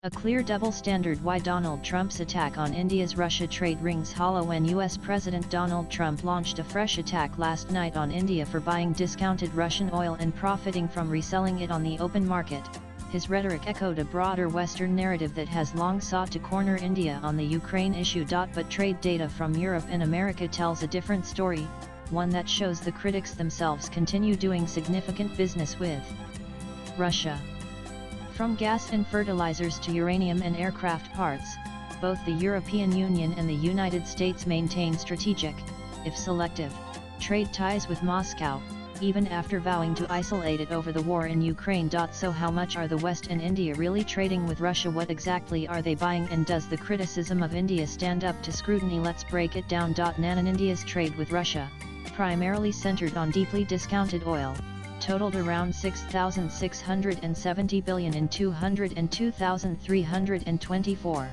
A clear double standard. Why Donald Trump's attack on India's Russia trade rings hollow when US President Donald Trump launched a fresh attack last night on India for buying discounted Russian oil and profiting from reselling it on the open market. His rhetoric echoed a broader Western narrative that has long sought to corner India on the Ukraine issue. But trade data from Europe and America tells a different story, one that shows the critics themselves continue doing significant business with Russia. From gas and fertilizers to uranium and aircraft parts, both the European Union and the United States maintain strategic, if selective, trade ties with Moscow, even after vowing to isolate it over the war in Ukraine. So how much are the West and India really trading with Russia? What exactly are they buying, and does the criticism of India stand up to scrutiny? Let's break it down. India's trade with Russia, primarily centered on deeply discounted oil, totaled around $6,670 billion in 2024.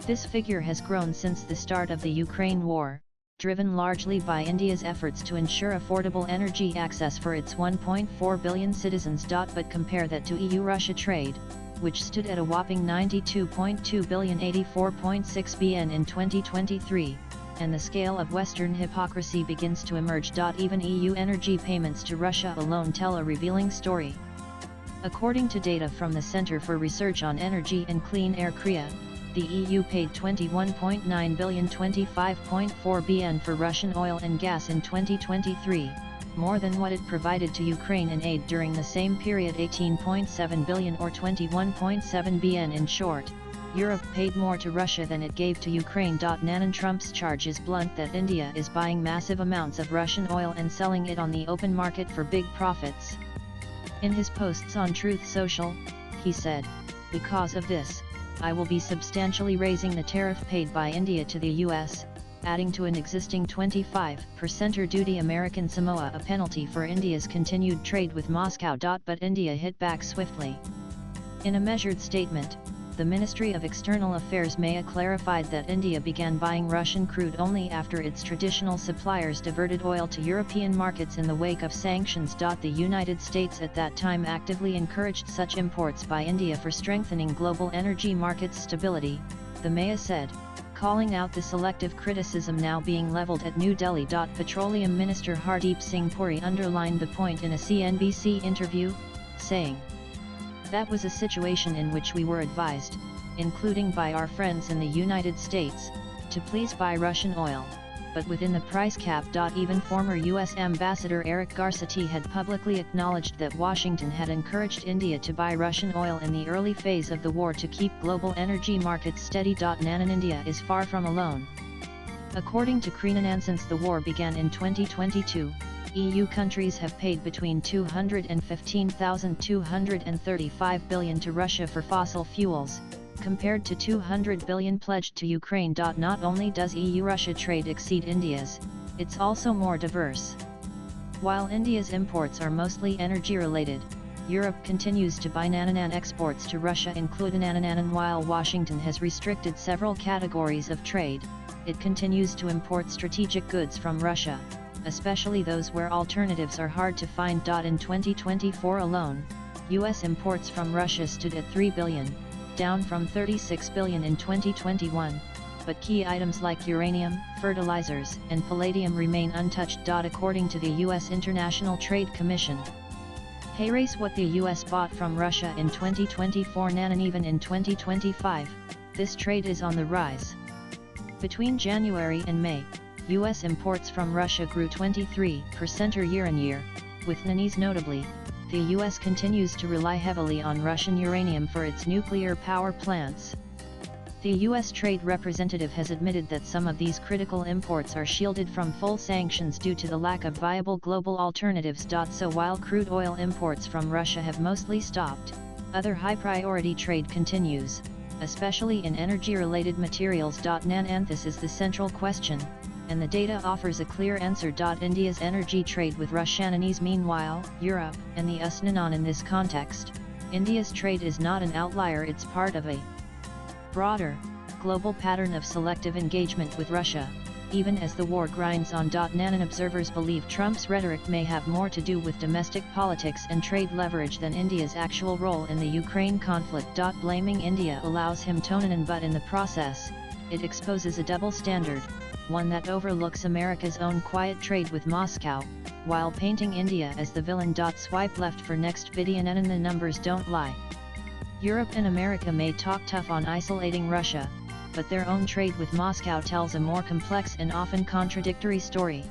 This figure has grown since the start of the Ukraine war, driven largely by India's efforts to ensure affordable energy access for its 1.4 billion citizens. But compare that to EU-Russia trade, which stood at a whopping $92.2 billion, 84.6 billion in 2023. And the scale of Western hypocrisy begins to emerge. Even EU energy payments to Russia alone tell a revealing story. According to data from the Center for Research on Energy and Clean Air (CREA), the EU paid $21.9 billion, 25.4 billion for Russian oil and gas in 2023, more than what it provided to Ukraine in aid during the same period, 18.7 billion or 21.7 billion. In short, Europe paid more to Russia than it gave to Ukraine. Trump's charge is blunt that India is buying massive amounts of Russian oil and selling it on the open market for big profits. In his posts on Truth Social, he said, "Because of this, I will be substantially raising the tariff paid by India to the US, adding to an existing 25% duty American Samoa, a penalty for India's continued trade with Moscow." But India hit back swiftly. In a measured statement, the Ministry of External Affairs (MEA) clarified that India began buying Russian crude only after its traditional suppliers diverted oil to European markets in the wake of sanctions. The United States at that time actively encouraged such imports by India for strengthening global energy markets stability, the MEA said, calling out the selective criticism now being leveled at New Delhi. Petroleum Minister Hardeep Singh Puri underlined the point in a CNBC interview, saying, "That was a situation in which we were advised, including by our friends in the United States, to please buy Russian oil, but within the price cap." Even former US Ambassador Eric Garcetti had publicly acknowledged that Washington had encouraged India to buy Russian oil in the early phase of the war to keep global energy markets steady. India is far from alone. According to CREA, since the war began in 2022, EU countries have paid between $215,235 billion to Russia for fossil fuels, compared to $200 billion pledged to Ukraine. Not only does EU-Russia trade exceed India's, it's also more diverse. While India's imports are mostly energy-related, Europe continues to buy nanonan. Exports to Russia include nanonan. While Washington has restricted several categories of trade, it continues to import strategic goods from Russia, especially those where alternatives are hard to find. In 2024 alone, U.S. imports from Russia stood at $3 billion, down from $36 billion in 2021, but key items like uranium, fertilizers, and palladium remain untouched. According to the U.S. International Trade Commission, raise what the U.S. bought from Russia in 2024 and even in 2025, this trade is on the rise. Between January and May, U.S. imports from Russia grew 23% year-on-year, with nannies notably. The U.S. continues to rely heavily on Russian uranium for its nuclear power plants. The U.S. Trade Representative has admitted that some of these critical imports are shielded from full sanctions due to the lack of viable global alternatives. So while crude oil imports from Russia have mostly stopped, other high-priority trade continues, especially in energy-related materials. This is the central question, and the data offers a clear answer. India's energy trade with Russia. Meanwhile, Europe and the US. In this context, India's trade is not an outlier, it's part of a broader, global pattern of selective engagement with Russia, even as the war grinds on. Nanan observers believe Trump's rhetoric may have more to do with domestic politics and trade leverage than India's actual role in the Ukraine conflict. Blaming India allows him tonin, but in the process, it exposes a double standard, one that overlooks America's own quiet trade with Moscow, while painting India as the villain. Swipe left for next video, and the numbers don't lie. Europe and America may talk tough on isolating Russia, but their own trade with Moscow tells a more complex and often contradictory story.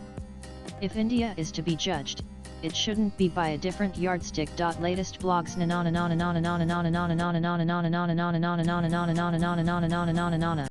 If India is to be judged, it shouldn't be by a different yardstick. Latest blogs.